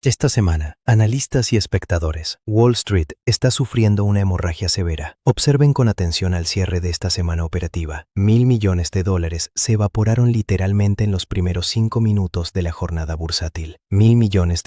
Esta semana, analistas y espectadores, Wall Street está sufriendo una hemorragia severa. Observen con atención al cierre de esta semana operativa. $1.000 millones se evaporaron literalmente en los primeros 5 minutos de la jornada bursátil. $1.000 millones.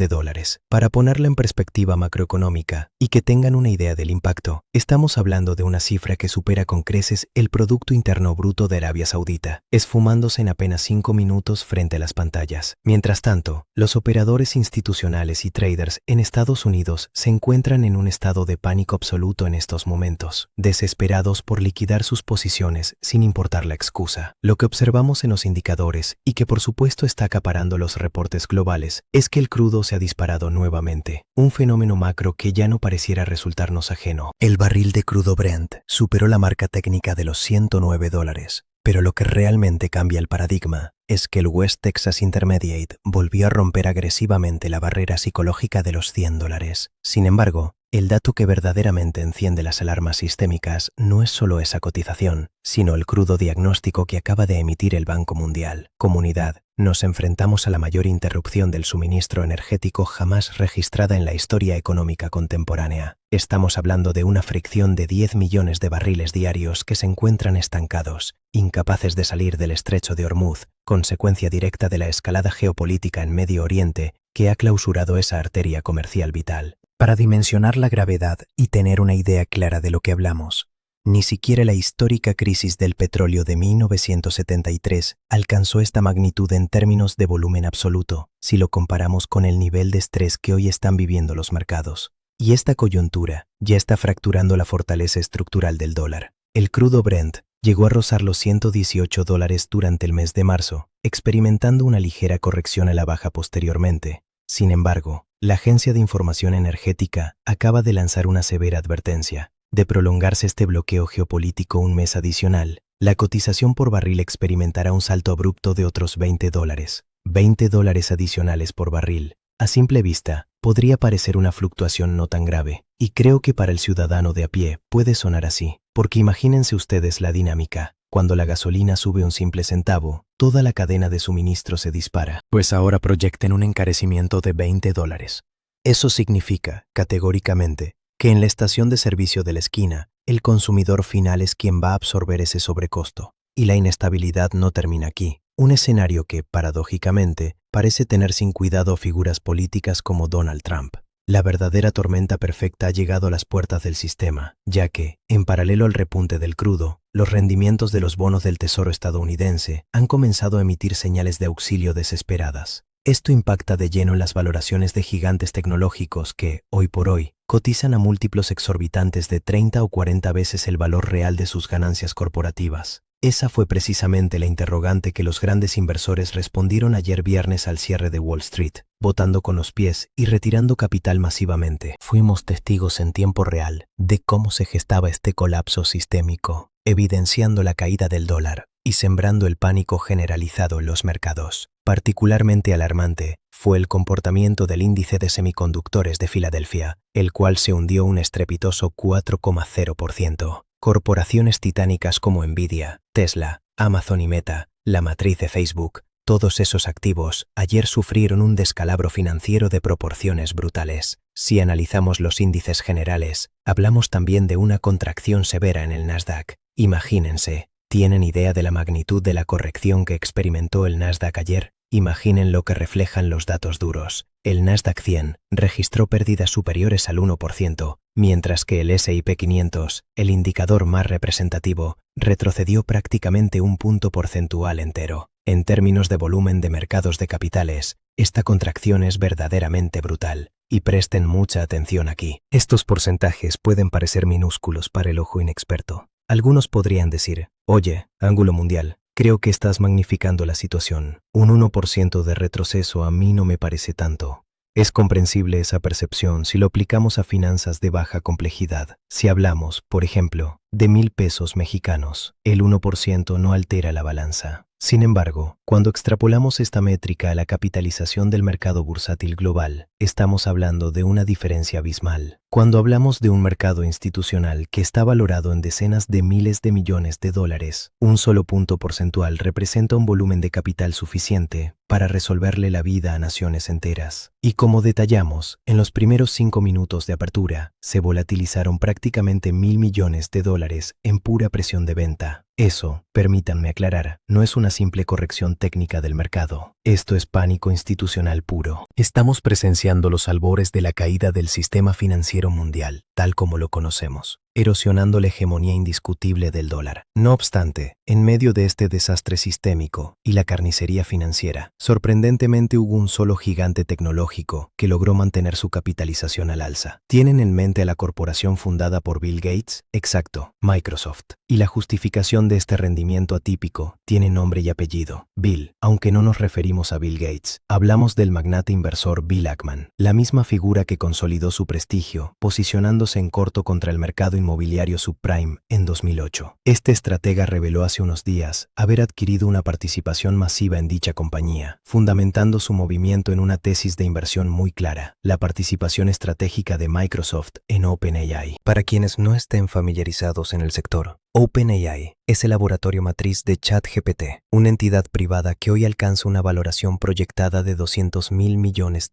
Para ponerla en perspectiva macroeconómica y que tengan una idea del impacto, estamos hablando de una cifra que supera con creces el Producto Interno Bruto de Arabia Saudita, esfumándose en apenas 5 minutos frente a las pantallas. Mientras tanto, los operadores institucionales y traders en Estados Unidos se encuentran en un estado de pánico absoluto en estos momentos, desesperados por liquidar sus posiciones sin importar la excusa. Lo que observamos en los indicadores, y que por supuesto está acaparando los reportes globales, es que el crudo se ha disparado nuevamente, un fenómeno macro que ya no pareciera resultarnos ajeno. El barril de crudo Brent superó la marca técnica de los $109. Pero lo que realmente cambia el paradigma es que el West Texas Intermediate volvió a romper agresivamente la barrera psicológica de los $100. Sin embargo, el dato que verdaderamente enciende las alarmas sistémicas no es solo esa cotización, sino el crudo diagnóstico que acaba de emitir el Banco Mundial. Comunidad, nos enfrentamos a la mayor interrupción del suministro energético jamás registrada en la historia económica contemporánea. Estamos hablando de una fricción de 10 millones de barriles diarios que se encuentran estancados, incapaces de salir del estrecho de Hormuz, consecuencia directa de la escalada geopolítica en Medio Oriente que ha clausurado esa arteria comercial vital. Para dimensionar la gravedad y tener una idea clara de lo que hablamos, ni siquiera la histórica crisis del petróleo de 1973 alcanzó esta magnitud en términos de volumen absoluto, si lo comparamos con el nivel de estrés que hoy están viviendo los mercados. Y esta coyuntura ya está fracturando la fortaleza estructural del dólar. El crudo Brent llegó a rozar los $118 durante el mes de marzo, experimentando una ligera corrección a la baja posteriormente. Sin embargo, la Agencia de Información Energética acaba de lanzar una severa advertencia. De prolongarse este bloqueo geopolítico un mes adicional, la cotización por barril experimentará un salto abrupto de otros $20. $20 adicionales por barril. A simple vista, podría parecer una fluctuación no tan grave, y creo que para el ciudadano de a pie puede sonar así, porque imagínense ustedes la dinámica. Cuando la gasolina sube un simple centavo, toda la cadena de suministro se dispara. Pues ahora proyecten un encarecimiento de $20. Eso significa, categóricamente, que en la estación de servicio de la esquina, el consumidor final es quien va a absorber ese sobrecosto. Y la inestabilidad no termina aquí. Un escenario que, paradójicamente, parece tener sin cuidado figuras políticas como Donald Trump. La verdadera tormenta perfecta ha llegado a las puertas del sistema, ya que, en paralelo al repunte del crudo, los rendimientos de los bonos del Tesoro estadounidense han comenzado a emitir señales de auxilio desesperadas. Esto impacta de lleno en las valoraciones de gigantes tecnológicos que, hoy por hoy, cotizan a múltiplos exorbitantes de 30 o 40 veces el valor real de sus ganancias corporativas. Esa fue precisamente la interrogante que los grandes inversores respondieron ayer viernes al cierre de Wall Street, votando con los pies y retirando capital masivamente. Fuimos testigos en tiempo real de cómo se gestaba este colapso sistémico, evidenciando la caída del dólar y sembrando el pánico generalizado en los mercados. Particularmente alarmante fue el comportamiento del índice de semiconductores de Filadelfia, el cual se hundió un estrepitoso 4,0%. Corporaciones titánicas como Nvidia, Tesla, Amazon y Meta, la matriz de Facebook, todos esos activos ayer sufrieron un descalabro financiero de proporciones brutales. Si analizamos los índices generales, hablamos también de una contracción severa en el Nasdaq. Imagínense, ¿tienen idea de la magnitud de la corrección que experimentó el Nasdaq ayer? Imaginen lo que reflejan los datos duros. El Nasdaq 100 registró pérdidas superiores al 1%, mientras que el S&P 500, el indicador más representativo, retrocedió prácticamente un punto porcentual entero. En términos de volumen de mercados de capitales, esta contracción es verdaderamente brutal, y presten mucha atención aquí. Estos porcentajes pueden parecer minúsculos para el ojo inexperto. Algunos podrían decir, oye, ángulo mundial, creo que estás magnificando la situación. Un 1% de retroceso a mí no me parece tanto. Es comprensible esa percepción si lo aplicamos a finanzas de baja complejidad. Si hablamos, por ejemplo, de $1,000 mexicanos, el 1% no altera la balanza. Sin embargo, Cuando extrapolamos esta métrica a la capitalización del mercado bursátil global, estamos hablando de una diferencia abismal. Cuando hablamos de un mercado institucional que está valorado en decenas de miles de millones de dólares, un solo punto porcentual representa un volumen de capital suficiente para resolverle la vida a naciones enteras. Y como detallamos, en los primeros 5 minutos de apertura, se volatilizaron prácticamente $1.000 millones en pura presión de venta. Eso, permítanme aclarar, no es una simple corrección técnica del mercado. Esto es pánico institucional puro. Estamos presenciando los albores de la caída del sistema financiero mundial, tal como lo conocemos, erosionando la hegemonía indiscutible del dólar. No obstante, en medio de este desastre sistémico y la carnicería financiera, sorprendentemente hubo un solo gigante tecnológico que logró mantener su capitalización al alza. ¿Tienen en mente a la corporación fundada por Bill Gates? Exacto, Microsoft. Y la justificación de este rendimiento atípico tiene nombre y apellido: Bill. Aunque no nos referimos a Bill Gates, hablamos del magnate inversor Bill Ackman, la misma figura que consolidó su prestigio, posicionándose en corto contra el mercado inmobiliario subprime en 2008. Este estratega reveló hace unos días haber adquirido una participación masiva en dicha compañía, fundamentando su movimiento en una tesis de inversión muy clara: la participación estratégica de Microsoft en OpenAI. Para quienes no estén familiarizados en el sector, OpenAI es el laboratorio matriz de ChatGPT, una entidad privada que hoy alcanza una valoración proyectada de $200.000 millones.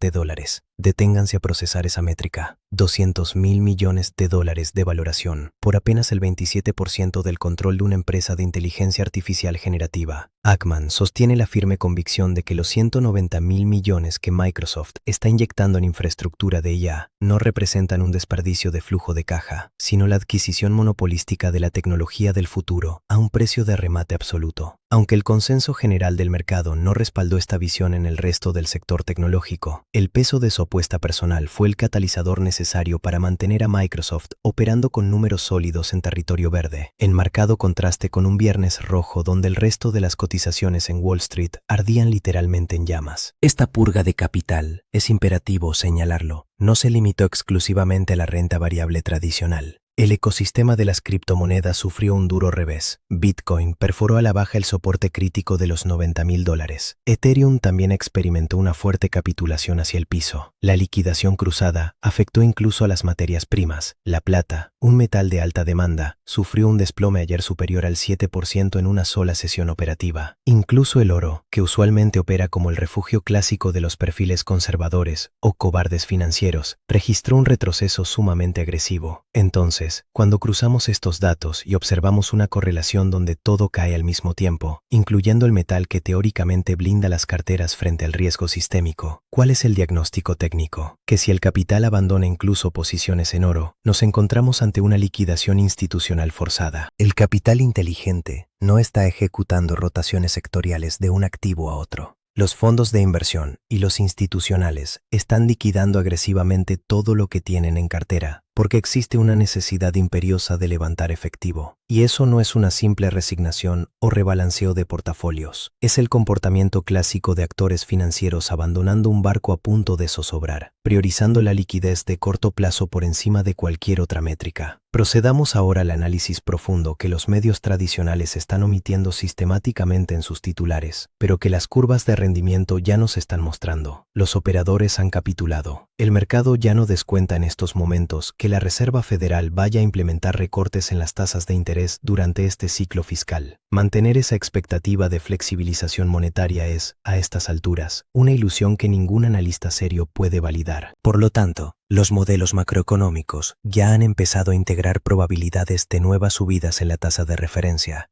Deténganse a procesar esa métrica. $200.000 millones de valoración por apenas el 27% del control de una empresa de inteligencia artificial generativa. Ackman sostiene la firme convicción de que los $190.000 millones que Microsoft está inyectando en infraestructura de IA no representan un desperdicio de flujo de caja, sino la adquisición monopolística de la tecnología del futuro a un precio de remate absoluto. Aunque el consenso general del mercado no respaldó esta visión en el resto del sector tecnológico, el peso de su apuesta personal fue el catalizador necesario para mantener a Microsoft operando con números sólidos en territorio verde, en marcado contraste con un viernes rojo donde el resto de las cotizaciones en Wall Street ardían literalmente en llamas. Esta purga de capital, es imperativo señalarlo, no se limitó exclusivamente a la renta variable tradicional. El ecosistema de las criptomonedas sufrió un duro revés. Bitcoin perforó a la baja el soporte crítico de los $90.000. Ethereum también experimentó una fuerte capitulación hacia el piso. La liquidación cruzada afectó incluso a las materias primas. La plata, un metal de alta demanda, sufrió un desplome ayer superior al 7% en una sola sesión operativa. Incluso el oro, que usualmente opera como el refugio clásico de los perfiles conservadores o cobardes financieros, registró un retroceso sumamente agresivo. Entonces, cuando cruzamos estos datos y observamos una correlación donde todo cae al mismo tiempo, incluyendo el metal que teóricamente blinda las carteras frente al riesgo sistémico, ¿cuál es el diagnóstico técnico? Que si el capital abandona incluso posiciones en oro, nos encontramos ante una liquidación institucional forzada. El capital inteligente no está ejecutando rotaciones sectoriales de un activo a otro. Los fondos de inversión y los institucionales están liquidando agresivamente todo lo que tienen en cartera, porque existe una necesidad imperiosa de levantar efectivo. Y eso no es una simple resignación o rebalanceo de portafolios. Es el comportamiento clásico de actores financieros abandonando un barco a punto de zozobrar, priorizando la liquidez de corto plazo por encima de cualquier otra métrica. Procedamos ahora al análisis profundo que los medios tradicionales están omitiendo sistemáticamente en sus titulares, pero que las curvas de rendimiento ya nos están mostrando. Los operadores han capitulado. El mercado ya no descuenta en estos momentos que la Reserva Federal vaya a implementar recortes en las tasas de interés durante este ciclo fiscal. Mantener esa expectativa de flexibilización monetaria es, a estas alturas, una ilusión que ningún analista serio puede validar. Por lo tanto, los modelos macroeconómicos ya han empezado a integrar probabilidades de nuevas subidas en la tasa de referencia.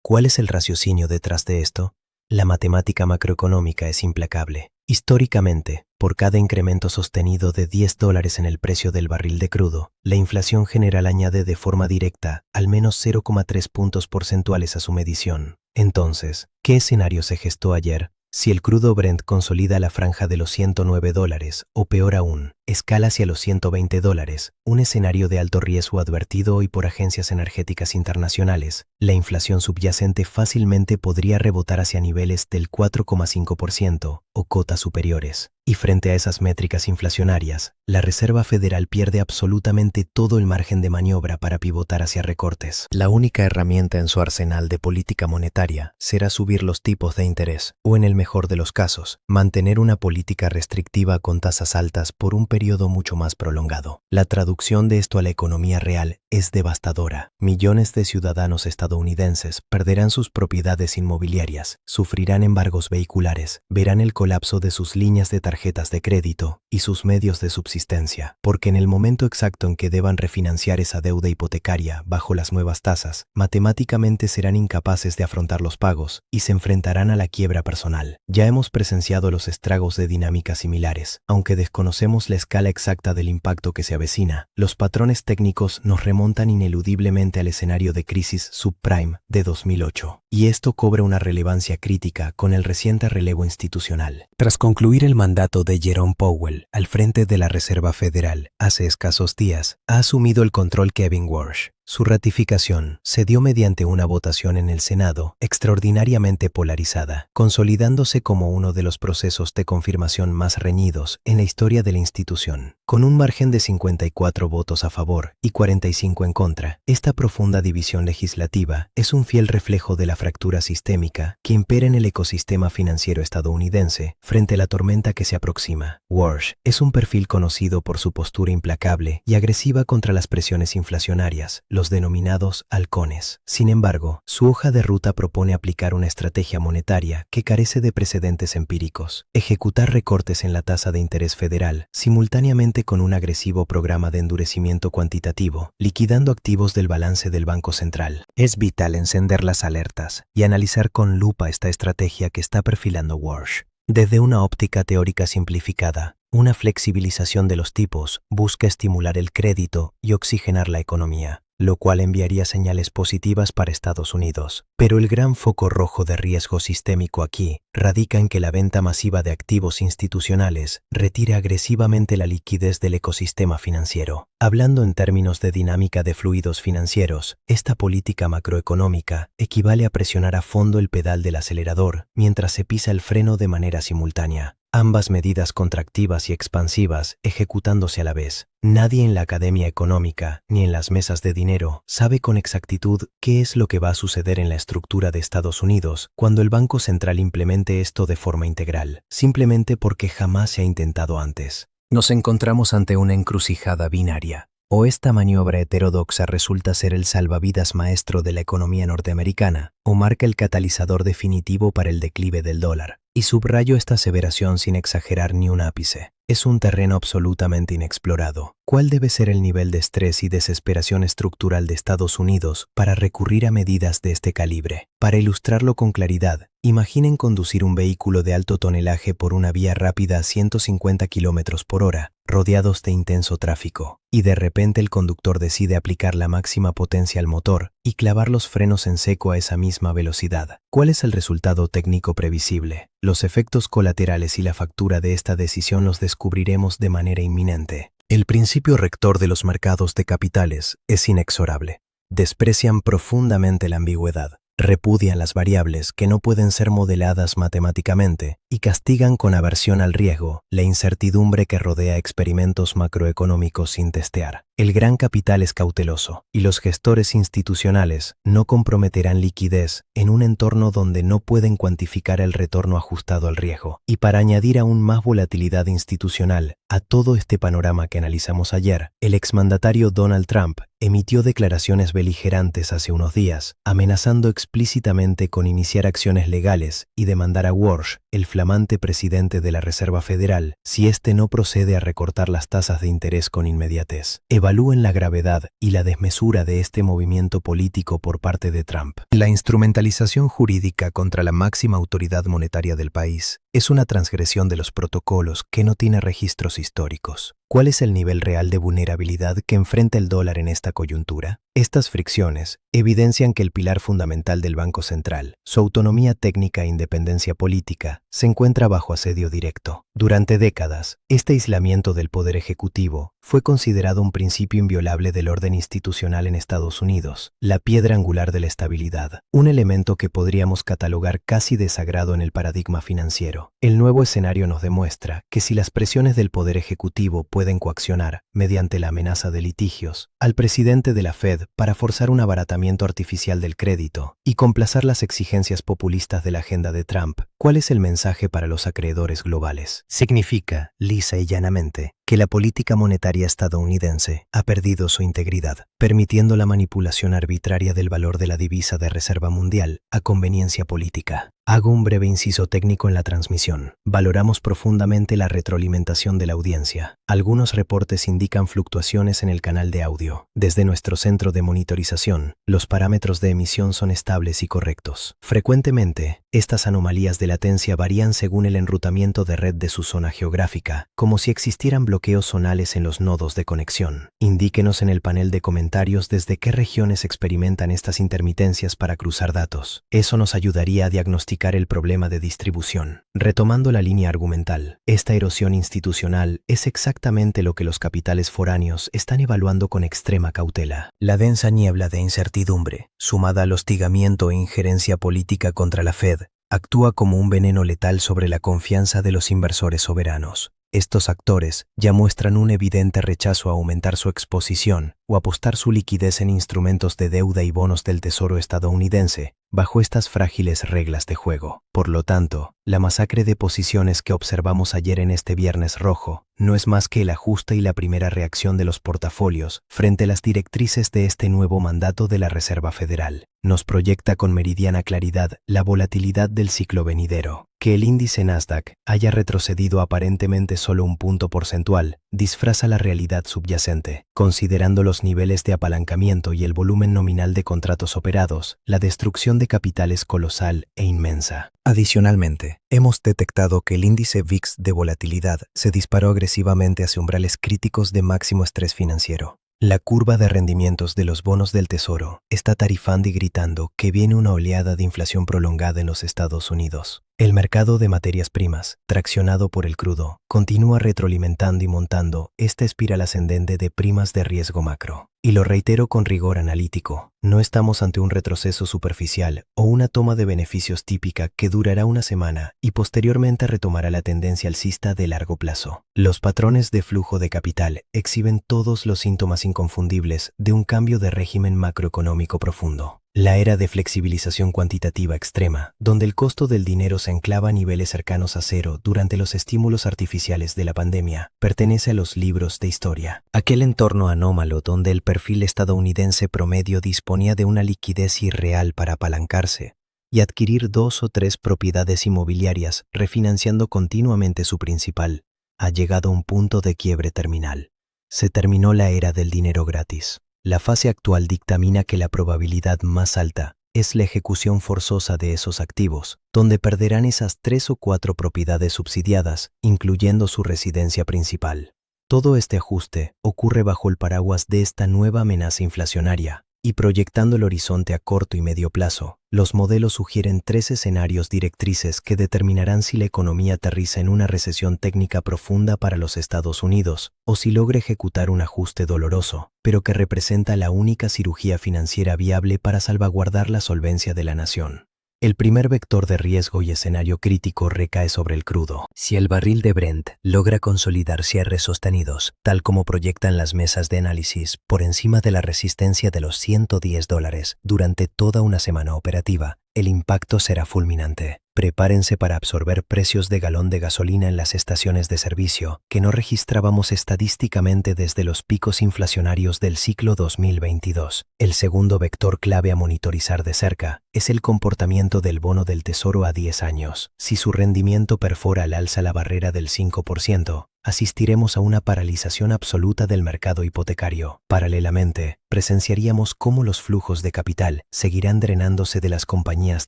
¿Cuál es el raciocinio detrás de esto? La matemática macroeconómica es implacable. Históricamente, por cada incremento sostenido de $10 en el precio del barril de crudo, la inflación general añade de forma directa al menos 0,3 puntos porcentuales a su medición. Entonces, ¿qué escenario se gestó ayer? Si el crudo Brent consolida la franja de los $109, o peor aún, escala hacia los $120, un escenario de alto riesgo advertido hoy por agencias energéticas internacionales. La inflación subyacente fácilmente podría rebotar hacia niveles del 4,5% o cotas superiores. Y frente a esas métricas inflacionarias, la Reserva Federal pierde absolutamente todo el margen de maniobra para pivotar hacia recortes. La única herramienta en su arsenal de política monetaria será subir los tipos de interés, o en el mejor de los casos, mantener una política restrictiva con tasas altas por un periodo mucho más prolongado. La traducción de esto a la economía real es devastadora. Millones de ciudadanos estadounidenses perderán sus propiedades inmobiliarias, sufrirán embargos vehiculares, verán el colapso de sus líneas de tarjetas de crédito y sus medios de subsistencia, porque en el momento exacto en que deban refinanciar esa deuda hipotecaria bajo las nuevas tasas, matemáticamente serán incapaces de afrontar los pagos y se enfrentarán a la quiebra personal. Ya hemos presenciado los estragos de dinámicas similares. Aunque desconocemos la escala exacta del impacto que se avecina, los patrones técnicos nos remontan ineludiblemente al escenario de crisis subprime de 2008. Y esto cobra una relevancia crítica con el reciente relevo institucional. Tras concluir el mandato de Jerome Powell al frente de la Reserva Federal hace escasos días, ha asumido el control Kevin Warsh. Su ratificación se dio mediante una votación en el Senado extraordinariamente polarizada, consolidándose como uno de los procesos de confirmación más reñidos en la historia de la institución. Con un margen de 54 votos a favor y 45 en contra, esta profunda división legislativa es un fiel reflejo de la fractura sistémica que impera en el ecosistema financiero estadounidense frente a la tormenta que se aproxima. Warsh es un perfil conocido por su postura implacable y agresiva contra las presiones inflacionarias, los denominados halcones. Sin embargo, su hoja de ruta propone aplicar una estrategia monetaria que carece de precedentes empíricos, ejecutar recortes en la tasa de interés federal, simultáneamente con un agresivo programa de endurecimiento cuantitativo, liquidando activos del balance del Banco Central. Es vital encender las alertas y analizar con lupa esta estrategia que está perfilando Warsh. Desde una óptica teórica simplificada, una flexibilización de los tipos busca estimular el crédito y oxigenar la economía, lo cual enviaría señales positivas para Estados Unidos. Pero el gran foco rojo de riesgo sistémico aquí radica en que la venta masiva de activos institucionales retira agresivamente la liquidez del ecosistema financiero. Hablando en términos de dinámica de fluidos financieros, esta política macroeconómica equivale a presionar a fondo el pedal del acelerador mientras se pisa el freno de manera simultánea. Ambas medidas contractivas y expansivas ejecutándose a la vez. Nadie en la academia económica ni en las mesas de dinero sabe con exactitud qué es lo que va a suceder en la estructura de Estados Unidos cuando el Banco Central implemente esto de forma integral, simplemente porque jamás se ha intentado antes. Nos encontramos ante una encrucijada binaria. O esta maniobra heterodoxa resulta ser el salvavidas maestro de la economía norteamericana, o marca el catalizador definitivo para el declive del dólar. Y subrayo esta aseveración sin exagerar ni un ápice. Es un terreno absolutamente inexplorado. ¿Cuál debe ser el nivel de estrés y desesperación estructural de Estados Unidos para recurrir a medidas de este calibre? Para ilustrarlo con claridad, imaginen conducir un vehículo de alto tonelaje por una vía rápida a 150 km por hora, rodeados de intenso tráfico, y de repente el conductor decide aplicar la máxima potencia al motor y clavar los frenos en seco a esa misma velocidad. ¿Cuál es el resultado técnico previsible? Los efectos colaterales y la factura de esta decisión los descubriremos de manera inminente. El principio rector de los mercados de capitales es inexorable. Desprecian profundamente la ambigüedad, repudian las variables que no pueden ser modeladas matemáticamente y castigan con aversión al riesgo la incertidumbre que rodea experimentos macroeconómicos sin testear. El gran capital es cauteloso y los gestores institucionales no comprometerán liquidez en un entorno donde no pueden cuantificar el retorno ajustado al riesgo. Y para añadir aún más volatilidad institucional a todo este panorama que analizamos ayer, el exmandatario Donald Trump emitió declaraciones beligerantes hace unos días, amenazando explícitamente con iniciar acciones legales y demandar a Warsh, el flamante presidente de la Reserva Federal, si éste no procede a recortar las tasas de interés con inmediatez. Evalúen la gravedad y la desmesura de este movimiento político por parte de Trump. La instrumentalización jurídica contra la máxima autoridad monetaria del país es una transgresión de los protocolos que no tiene registros históricos. ¿Cuál es el nivel real de vulnerabilidad que enfrenta el dólar en esta coyuntura? Estas fricciones evidencian que el pilar fundamental del Banco Central, su autonomía técnica e independencia política, se encuentra bajo asedio directo. Durante décadas, este aislamiento del poder ejecutivo fue considerado un principio inviolable del orden institucional en Estados Unidos, la piedra angular de la estabilidad, un elemento que podríamos catalogar casi de sagrado en el paradigma financiero. El nuevo escenario nos demuestra que si las presiones del poder ejecutivo pueden coaccionar, mediante la amenaza de litigios, al presidente de la Fed para forzar un abaratamiento artificial del crédito y complacer las exigencias populistas de la agenda de Trump, ¿cuál es el mensaje para los acreedores globales? Significa, lisa y llanamente, que la política monetaria estadounidense ha perdido su integridad, permitiendo la manipulación arbitraria del valor de la divisa de reserva mundial a conveniencia política. Hago un breve inciso técnico en la transmisión. Valoramos profundamente la retroalimentación de la audiencia. Algunos reportes indican fluctuaciones en el canal de audio. Desde nuestro centro de monitorización, los parámetros de emisión son estables y correctos. Frecuentemente, estas anomalías de latencia varían según el enrutamiento de red de su zona geográfica, como si existieran bloqueos zonales en los nodos de conexión. Indíquenos en el panel de comentarios desde qué regiones experimentan estas intermitencias para cruzar datos. Eso nos ayudaría a diagnosticar el problema de distribución. Retomando la línea argumental, esta erosión institucional es exactamente lo que los capitales foráneos están evaluando con extrema cautela. La densa niebla de incertidumbre, sumada al hostigamiento e injerencia política contra la Fed, actúa como un veneno letal sobre la confianza de los inversores soberanos. Estos actores ya muestran un evidente rechazo a aumentar su exposición o apostar su liquidez en instrumentos de deuda y bonos del Tesoro estadounidense bajo estas frágiles reglas de juego. Por lo tanto, la masacre de posiciones que observamos ayer en este Viernes Rojo no es más que el ajuste y la primera reacción de los portafolios frente a las directrices de este nuevo mandato de la Reserva Federal. Nos proyecta con meridiana claridad la volatilidad del ciclo venidero. Que el índice Nasdaq haya retrocedido aparentemente solo un punto porcentual disfraza la realidad subyacente. Considerando los niveles de apalancamiento y el volumen nominal de contratos operados, la destrucción de capital es colosal e inmensa. Adicionalmente, hemos detectado que el índice VIX de volatilidad se disparó agresivamente hacia umbrales críticos de máximo estrés financiero. La curva de rendimientos de los bonos del Tesoro está tarifando y gritando que viene una oleada de inflación prolongada en los Estados Unidos. El mercado de materias primas, traccionado por el crudo, continúa retroalimentando y montando esta espiral ascendente de primas de riesgo macro. Y lo reitero con rigor analítico, no estamos ante un retroceso superficial o una toma de beneficios típica que durará una semana y posteriormente retomará la tendencia alcista de largo plazo. Los patrones de flujo de capital exhiben todos los síntomas inconfundibles de un cambio de régimen macroeconómico profundo. La era de flexibilización cuantitativa extrema, donde el costo del dinero se enclava a niveles cercanos a cero durante los estímulos artificiales de la pandemia, pertenece a los libros de historia. Aquel entorno anómalo donde el perfil estadounidense promedio disponía de una liquidez irreal para apalancarse y adquirir 2 o 3 propiedades inmobiliarias, refinanciando continuamente su principal, ha llegado a un punto de quiebre terminal. Se terminó la era del dinero gratis. La fase actual dictamina que la probabilidad más alta es la ejecución forzosa de esos activos, donde perderán esas 3 o 4 propiedades subsidiadas, incluyendo su residencia principal. Todo este ajuste ocurre bajo el paraguas de esta nueva amenaza inflacionaria, y proyectando el horizonte a corto y medio plazo, los modelos sugieren 3 escenarios directrices que determinarán si la economía aterriza en una recesión técnica profunda para los Estados Unidos o si logra ejecutar un ajuste doloroso, pero que representa la única cirugía financiera viable para salvaguardar la solvencia de la nación. El primer vector de riesgo y escenario crítico recae sobre el crudo. Si el barril de Brent logra consolidar cierres sostenidos, tal como proyectan las mesas de análisis, por encima de la resistencia de los $110 durante toda una semana operativa, el impacto será fulminante. Prepárense para absorber precios de galón de gasolina en las estaciones de servicio que no registrábamos estadísticamente desde los picos inflacionarios del ciclo 2022. El segundo vector clave a monitorizar de cerca es el comportamiento del bono del Tesoro a 10 años. Si su rendimiento perfora al alza la barrera del 5%, asistiremos a una paralización absoluta del mercado hipotecario. Paralelamente, presenciaríamos cómo los flujos de capital seguirán drenándose de las compañías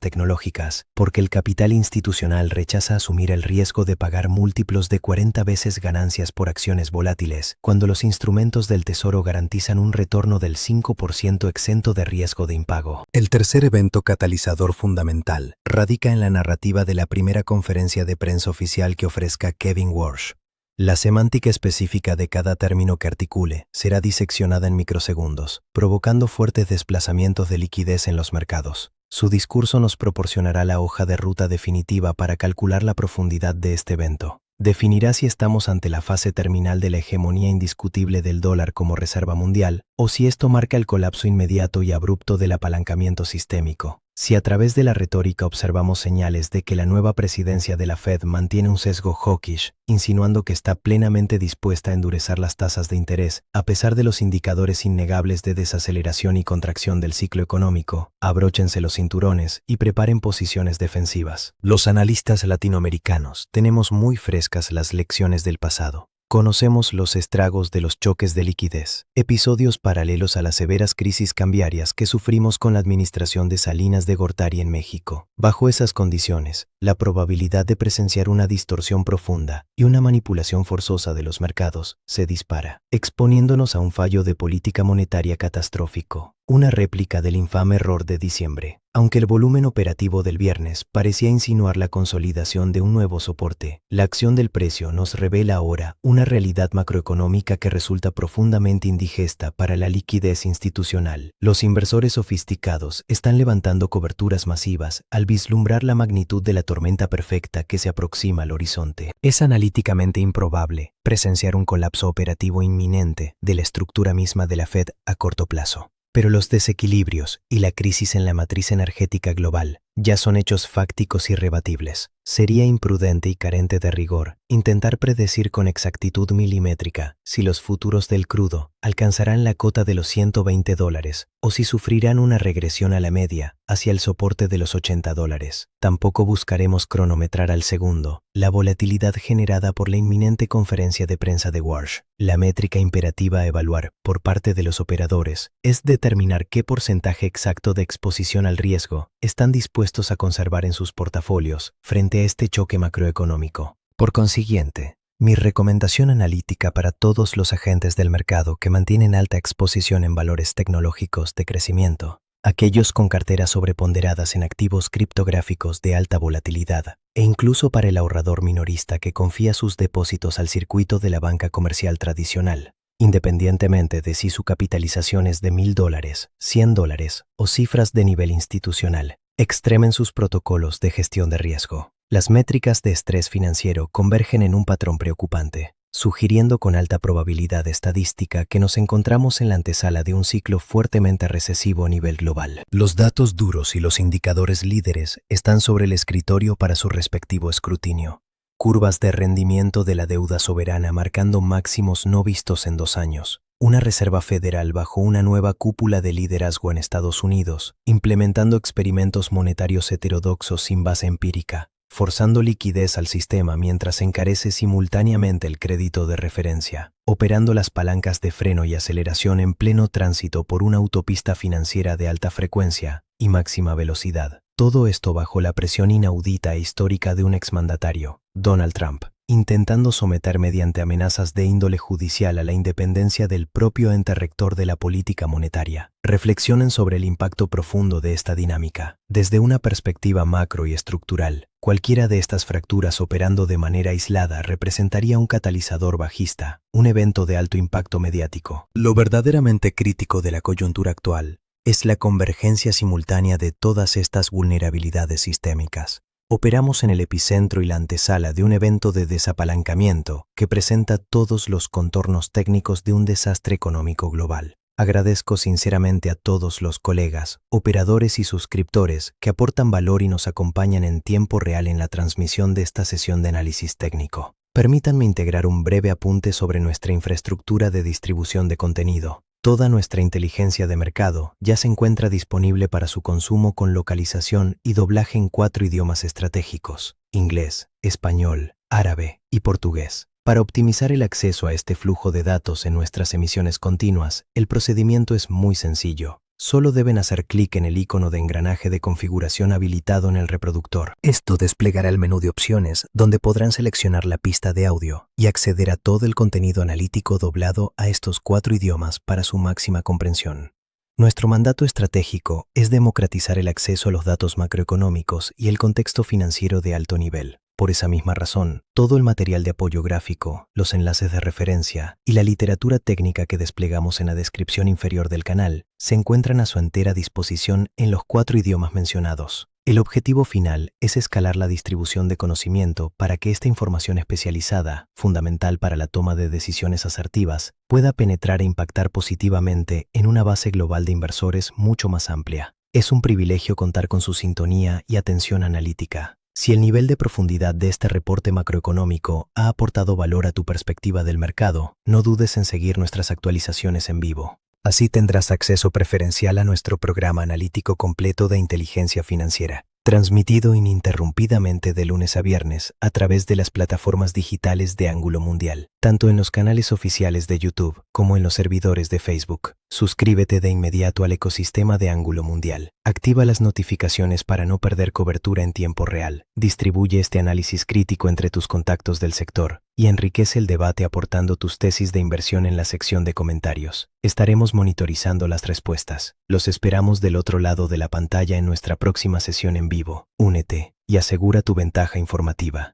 tecnológicas, porque el capital institucional rechaza asumir el riesgo de pagar múltiplos de 40 veces ganancias por acciones volátiles, cuando los instrumentos del Tesoro garantizan un retorno del 5% exento de riesgo de impago. El tercer evento catalizador fundamental radica en la narrativa de la primera conferencia de prensa oficial que ofrezca Kevin Warsh. La semántica específica de cada término que articule será diseccionada en microsegundos, provocando fuertes desplazamientos de liquidez en los mercados. Su discurso nos proporcionará la hoja de ruta definitiva para calcular la profundidad de este evento. Definirá si estamos ante la fase terminal de la hegemonía indiscutible del dólar como reserva mundial, o si esto marca el colapso inmediato y abrupto del apalancamiento sistémico. Si a través de la retórica observamos señales de que la nueva presidencia de la Fed mantiene un sesgo hawkish, insinuando que está plenamente dispuesta a endurecer las tasas de interés, a pesar de los indicadores innegables de desaceleración y contracción del ciclo económico, abróchense los cinturones y preparen posiciones defensivas. Los analistas latinoamericanos tenemos muy frescas las lecciones del pasado. Conocemos los estragos de los choques de liquidez, episodios paralelos a las severas crisis cambiarias que sufrimos con la administración de Salinas de Gortari en México. Bajo esas condiciones, la probabilidad de presenciar una distorsión profunda y una manipulación forzosa de los mercados se dispara, exponiéndonos a un fallo de política monetaria catastrófico, una réplica del infame error de diciembre. Aunque el volumen operativo del viernes parecía insinuar la consolidación de un nuevo soporte, la acción del precio nos revela ahora una realidad macroeconómica que resulta profundamente indigesta para la liquidez institucional. Los inversores sofisticados están levantando coberturas masivas al vislumbrar la magnitud de la tormenta perfecta que se aproxima al horizonte. Es analíticamente improbable presenciar un colapso operativo inminente de la estructura misma de la Fed a corto plazo. Pero los desequilibrios y la crisis en la matriz energética global ya son hechos fácticos irrebatibles. Sería imprudente y carente de rigor intentar predecir con exactitud milimétrica si los futuros del crudo alcanzarán la cota de los $120 o si sufrirán una regresión a la media hacia el soporte de los $80. Tampoco buscaremos cronometrar al segundo la volatilidad generada por la inminente conferencia de prensa de Warsh. La métrica imperativa a evaluar por parte de los operadores es determinar qué porcentaje exacto de exposición al riesgo están dispuestos a conservar en sus portafolios frente a este choque macroeconómico. Por consiguiente, mi recomendación analítica para todos los agentes del mercado que mantienen alta exposición en valores tecnológicos de crecimiento, aquellos con carteras sobreponderadas en activos criptográficos de alta volatilidad, e incluso para el ahorrador minorista que confía sus depósitos al circuito de la banca comercial tradicional, independientemente de si su capitalización es de $1,000, $100 o cifras de nivel institucional, extremen sus protocolos de gestión de riesgo. Las métricas de estrés financiero convergen en un patrón preocupante, sugiriendo con alta probabilidad estadística que nos encontramos en la antesala de un ciclo fuertemente recesivo a nivel global. Los datos duros y los indicadores líderes están sobre el escritorio para su respectivo escrutinio. Curvas de rendimiento de la deuda soberana marcando máximos no vistos en 2 años. Una Reserva Federal bajo una nueva cúpula de liderazgo en Estados Unidos, implementando experimentos monetarios heterodoxos sin base empírica, forzando liquidez al sistema mientras encarece simultáneamente el crédito de referencia, operando las palancas de freno y aceleración en pleno tránsito por una autopista financiera de alta frecuencia y máxima velocidad. Todo esto bajo la presión inaudita e histórica de un exmandatario, Donald Trump, intentando someter mediante amenazas de índole judicial a la independencia del propio ente rector de la política monetaria. Reflexionen sobre el impacto profundo de esta dinámica. Desde una perspectiva macro y estructural, cualquiera de estas fracturas operando de manera aislada representaría un catalizador bajista, un evento de alto impacto mediático. Lo verdaderamente crítico de la coyuntura actual es la convergencia simultánea de todas estas vulnerabilidades sistémicas. Operamos en el epicentro y la antesala de un evento de desapalancamiento que presenta todos los contornos técnicos de un desastre económico global. Agradezco sinceramente a todos los colegas, operadores y suscriptores que aportan valor y nos acompañan en tiempo real en la transmisión de esta sesión de análisis técnico. Permítanme integrar un breve apunte sobre nuestra infraestructura de distribución de contenido. Toda nuestra inteligencia de mercado ya se encuentra disponible para su consumo con localización y doblaje en 4 idiomas estratégicos: inglés, español, árabe y portugués. Para optimizar el acceso a este flujo de datos en nuestras emisiones continuas, el procedimiento es muy sencillo. Solo deben hacer clic en el icono de engranaje de configuración habilitado en el reproductor. Esto desplegará el menú de opciones, donde podrán seleccionar la pista de audio y acceder a todo el contenido analítico doblado a estos 4 idiomas para su máxima comprensión. Nuestro mandato estratégico es democratizar el acceso a los datos macroeconómicos y el contexto financiero de alto nivel. Por esa misma razón, todo el material de apoyo gráfico, los enlaces de referencia y la literatura técnica que desplegamos en la descripción inferior del canal se encuentran a su entera disposición en los 4 idiomas mencionados. El objetivo final es escalar la distribución de conocimiento para que esta información especializada, fundamental para la toma de decisiones asertivas, pueda penetrar e impactar positivamente en una base global de inversores mucho más amplia. Es un privilegio contar con su sintonía y atención analítica. Si el nivel de profundidad de este reporte macroeconómico ha aportado valor a tu perspectiva del mercado, no dudes en seguir nuestras actualizaciones en vivo. Así tendrás acceso preferencial a nuestro programa analítico completo de inteligencia financiera, transmitido ininterrumpidamente de lunes a viernes a través de las plataformas digitales de Ángulo Mundial, tanto en los canales oficiales de YouTube como en los servidores de Facebook. Suscríbete de inmediato al ecosistema de Ángulo Mundial. Activa las notificaciones para no perder cobertura en tiempo real. Distribuye este análisis crítico entre tus contactos del sector y enriquece el debate aportando tus tesis de inversión en la sección de comentarios. Estaremos monitorizando las respuestas. Los esperamos del otro lado de la pantalla en nuestra próxima sesión en vivo. Únete y asegura tu ventaja informativa.